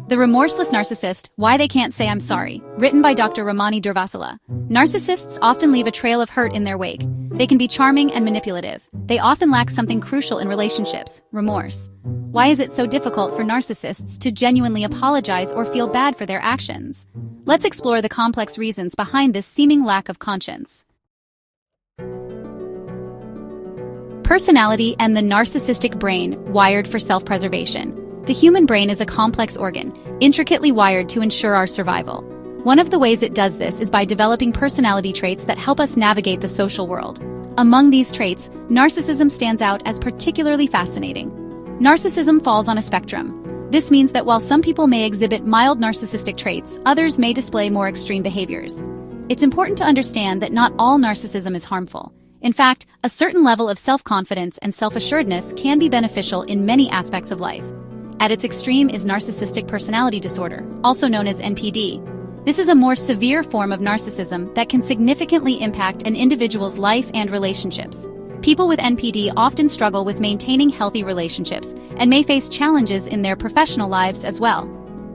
The Remorseless Narcissist, Why They Can't Say I'm Sorry, written by Dr. Ramani Durvasula. Narcissists often leave a trail of hurt in their wake. They can be charming and manipulative. They often lack something crucial in relationships: remorse. Why is it so difficult for narcissists to genuinely apologize or feel bad for their actions? Let's explore the complex reasons behind this seeming lack of conscience. Personality and the narcissistic brain, wired for self-preservation. The human brain is a complex organ, intricately wired to ensure our survival. One of the ways it does this is by developing personality traits that help us navigate the social world. Among these traits, narcissism stands out as particularly fascinating. Narcissism falls on a spectrum. This means that while some people may exhibit mild narcissistic traits, others may display more extreme behaviors. It's important to understand that not all narcissism is harmful. In fact, a certain level of self-confidence and self-assuredness can be beneficial in many aspects of life. At its extreme is narcissistic personality disorder, also known as NPD. This is a more severe form of narcissism that can significantly impact an individual's life and relationships. People with NPD often struggle with maintaining healthy relationships and may face challenges in their professional lives as well.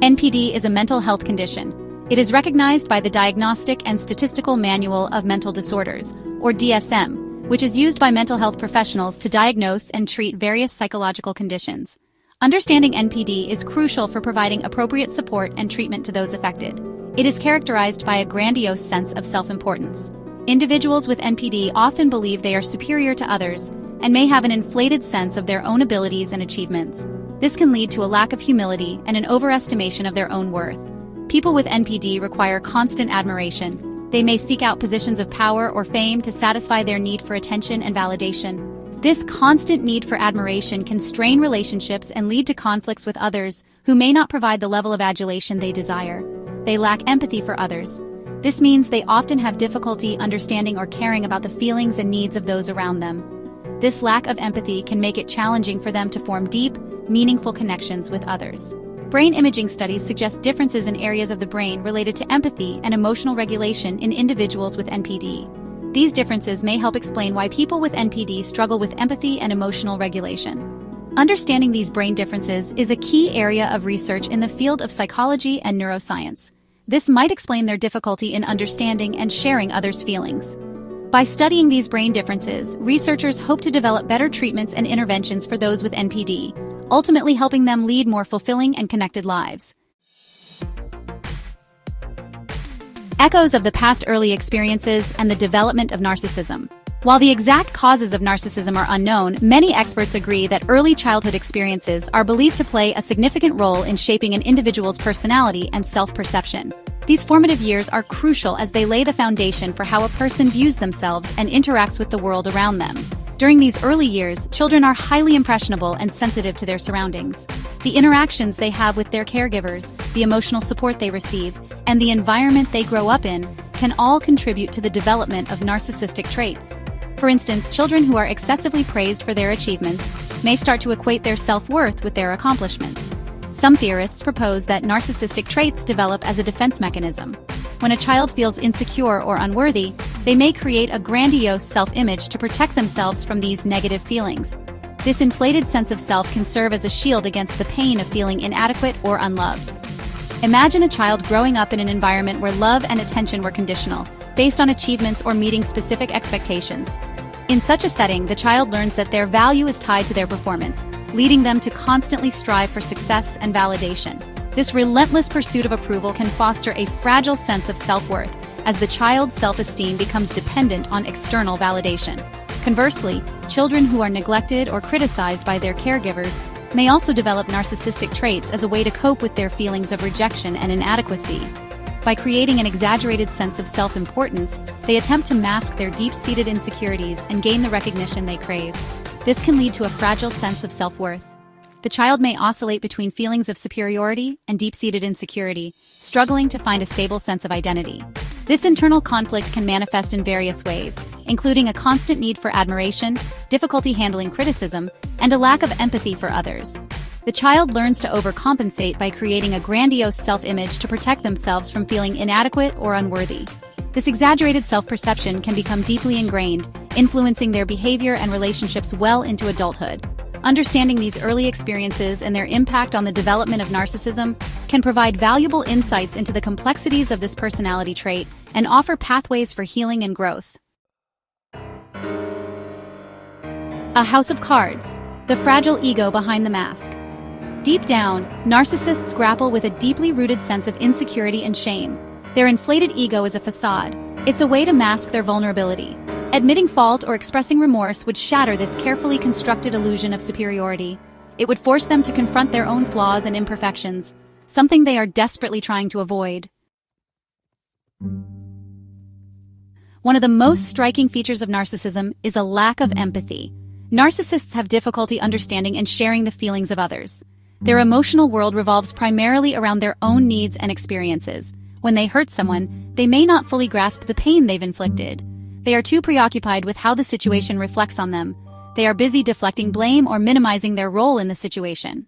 NPD is a mental health condition. It is recognized by the Diagnostic and Statistical Manual of Mental Disorders, or DSM, which is used by mental health professionals to diagnose and treat various psychological conditions. Understanding NPD is crucial for providing appropriate support and treatment to those affected. It is characterized by a grandiose sense of self-importance. Individuals with NPD often believe they are superior to others and may have an inflated sense of their own abilities and achievements. This can lead to a lack of humility and an overestimation of their own worth. People with NPD require constant admiration. They may seek out positions of power or fame to satisfy their need for attention and validation. This constant need for admiration can strain relationships and lead to conflicts with others who may not provide the level of adulation they desire. They lack empathy for others. This means they often have difficulty understanding or caring about the feelings and needs of those around them. This lack of empathy can make it challenging for them to form deep, meaningful connections with others. Brain imaging studies suggest differences in areas of the brain related to empathy and emotional regulation in individuals with NPD. These differences may help explain why people with NPD struggle with empathy and emotional regulation. Understanding these brain differences is a key area of research in the field of psychology and neuroscience. This might explain their difficulty in understanding and sharing others' feelings. By studying these brain differences, researchers hope to develop better treatments and interventions for those with NPD, ultimately helping them lead more fulfilling and connected lives. Echoes of the past early experiences and the development of narcissism. While the exact causes of narcissism are unknown, many experts agree that early childhood experiences are believed to play a significant role in shaping an individual's personality and self-perception. These formative years are crucial as they lay the foundation for how a person views themselves and interacts with the world around them. During these early years, children are highly impressionable and sensitive to their surroundings. The interactions they have with their caregivers, the emotional support they receive, and the environment they grow up in can all contribute to the development of narcissistic traits. For instance, children who are excessively praised for their achievements may start to equate their self-worth with their accomplishments. Some theorists propose that narcissistic traits develop as a defense mechanism. When a child feels insecure or unworthy, they may create a grandiose self-image to protect themselves from these negative feelings. This inflated sense of self can serve as a shield against the pain of feeling inadequate or unloved. Imagine a child growing up in an environment where love and attention were conditional, based on achievements or meeting specific expectations. In such a setting, the child learns that their value is tied to their performance, leading them to constantly strive for success and validation. This relentless pursuit of approval can foster a fragile sense of self-worth, as the child's self-esteem becomes dependent on external validation. Conversely, children who are neglected or criticized by their caregivers may also develop narcissistic traits as a way to cope with their feelings of rejection and inadequacy. By creating an exaggerated sense of self-importance, they attempt to mask their deep-seated insecurities and gain the recognition they crave. This can lead to a fragile sense of self-worth. The child may oscillate between feelings of superiority and deep-seated insecurity, struggling to find a stable sense of identity. This internal conflict can manifest in various ways, including a constant need for admiration, difficulty handling criticism, and a lack of empathy for others. The child learns to overcompensate by creating a grandiose self-image to protect themselves from feeling inadequate or unworthy. This exaggerated self-perception can become deeply ingrained, influencing their behavior and relationships well into adulthood. Understanding these early experiences and their impact on the development of narcissism can provide valuable insights into the complexities of this personality trait and offer pathways for healing and growth. A house of cards. The fragile ego behind the mask. Deep down, narcissists grapple with a deeply rooted sense of insecurity and shame. Their inflated ego is a facade. It's a way to mask their vulnerability. Admitting fault or expressing remorse would shatter this carefully constructed illusion of superiority. It would force them to confront their own flaws and imperfections, something they are desperately trying to avoid. One of the most striking features of narcissism is a lack of empathy. Narcissists have difficulty understanding and sharing the feelings of others. Their emotional world revolves primarily around their own needs and experiences. When they hurt someone, they may not fully grasp the pain they've inflicted. They are too preoccupied with how the situation reflects on them. They are busy deflecting blame or minimizing their role in the situation.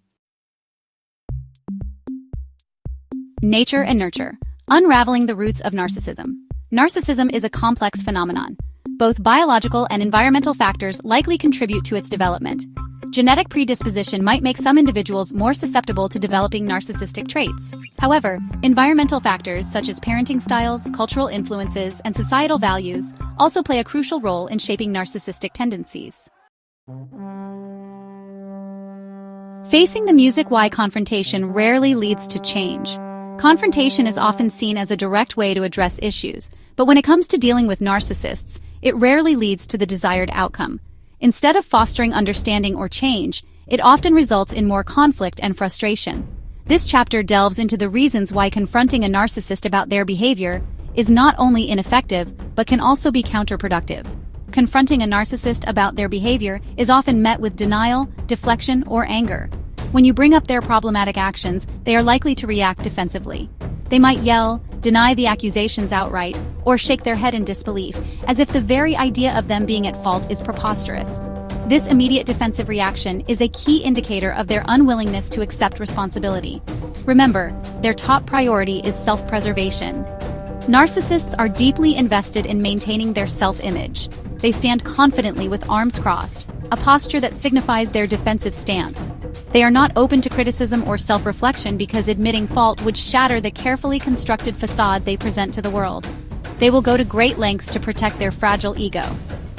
Nature and nurture. Unraveling the roots of narcissism. Narcissism is a complex phenomenon. Both biological and environmental factors likely contribute to its development. Genetic predisposition might make some individuals more susceptible to developing narcissistic traits. However, environmental factors such as parenting styles, cultural influences, and societal values also play a crucial role in shaping narcissistic tendencies. Facing the music why confrontation rarely leads to change. Confrontation is often seen as a direct way to address issues, but when it comes to dealing with narcissists, it rarely leads to the desired outcome. Instead of fostering understanding or change, it often results in more conflict and frustration. This chapter delves into the reasons why confronting a narcissist about their behavior is not only ineffective, but can also be counterproductive. Confronting a narcissist about their behavior is often met with denial, deflection, or anger. When you bring up their problematic actions, they are likely to react defensively. They might yell, deny the accusations outright, or shake their head in disbelief, as if the very idea of them being at fault is preposterous. This immediate defensive reaction is a key indicator of their unwillingness to accept responsibility. Remember, their top priority is self-preservation. Narcissists are deeply invested in maintaining their self-image. They stand confidently with arms crossed, a posture that signifies their defensive stance. They are not open to criticism or self-reflection because admitting fault would shatter the carefully constructed facade they present to the world. They will go to great lengths to protect their fragile ego.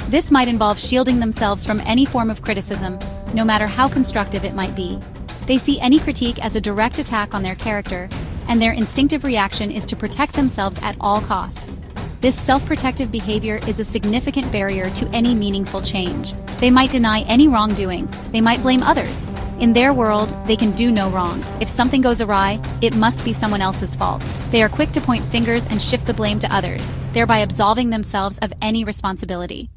This might involve shielding themselves from any form of criticism, no matter how constructive it might be. They see any critique as a direct attack on their character, and their instinctive reaction is to protect themselves at all costs. This self-protective behavior is a significant barrier to any meaningful change. They might deny any wrongdoing. They might blame others. In their world, they can do no wrong. If something goes awry, it must be someone else's fault. They are quick to point fingers and shift the blame to others, thereby absolving themselves of any responsibility.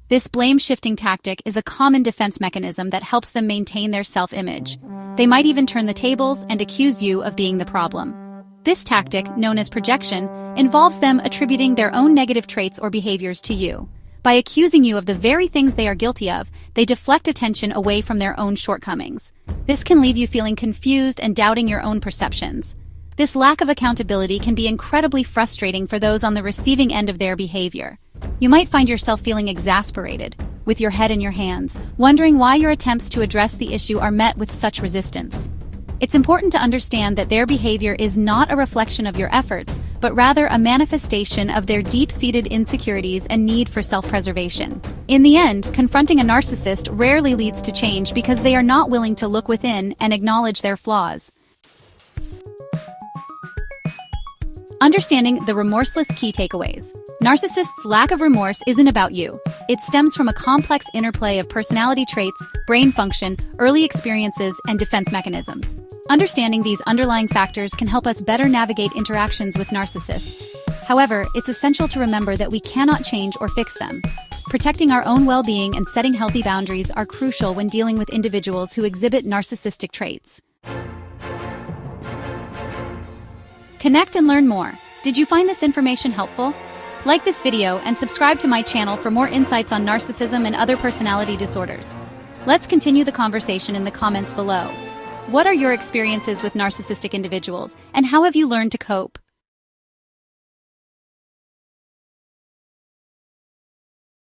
This blame-shifting tactic is a common defense mechanism that helps them maintain their self-image. They might even turn the tables and accuse you of being the problem. This tactic, known as projection, involves them attributing their own negative traits or behaviors to you. By accusing you of the very things they are guilty of, they deflect attention away from their own shortcomings. This can leave you feeling confused and doubting your own perceptions. This lack of accountability can be incredibly frustrating for those on the receiving end of their behavior. You might find yourself feeling exasperated, with your head in your hands, wondering why your attempts to address the issue are met with such resistance. It's important to understand that their behavior is not a reflection of your efforts, but rather a manifestation of their deep-seated insecurities and need for self-preservation. In the end, confronting a narcissist rarely leads to change because they are not willing to look within and acknowledge their flaws. Understanding the remorseless key takeaways. Narcissists' lack of remorse isn't about you. It stems from a complex interplay of personality traits, brain function, early experiences, and defense mechanisms. Understanding these underlying factors can help us better navigate interactions with narcissists. However, it's essential to remember that we cannot change or fix them. Protecting our own well-being and setting healthy boundaries are crucial when dealing with individuals who exhibit narcissistic traits. Connect and learn more. Did you find this information helpful? Like this video and subscribe to my channel for more insights on narcissism and other personality disorders. Let's continue the conversation in the comments below. What are your experiences with narcissistic individuals, and how have you learned to cope?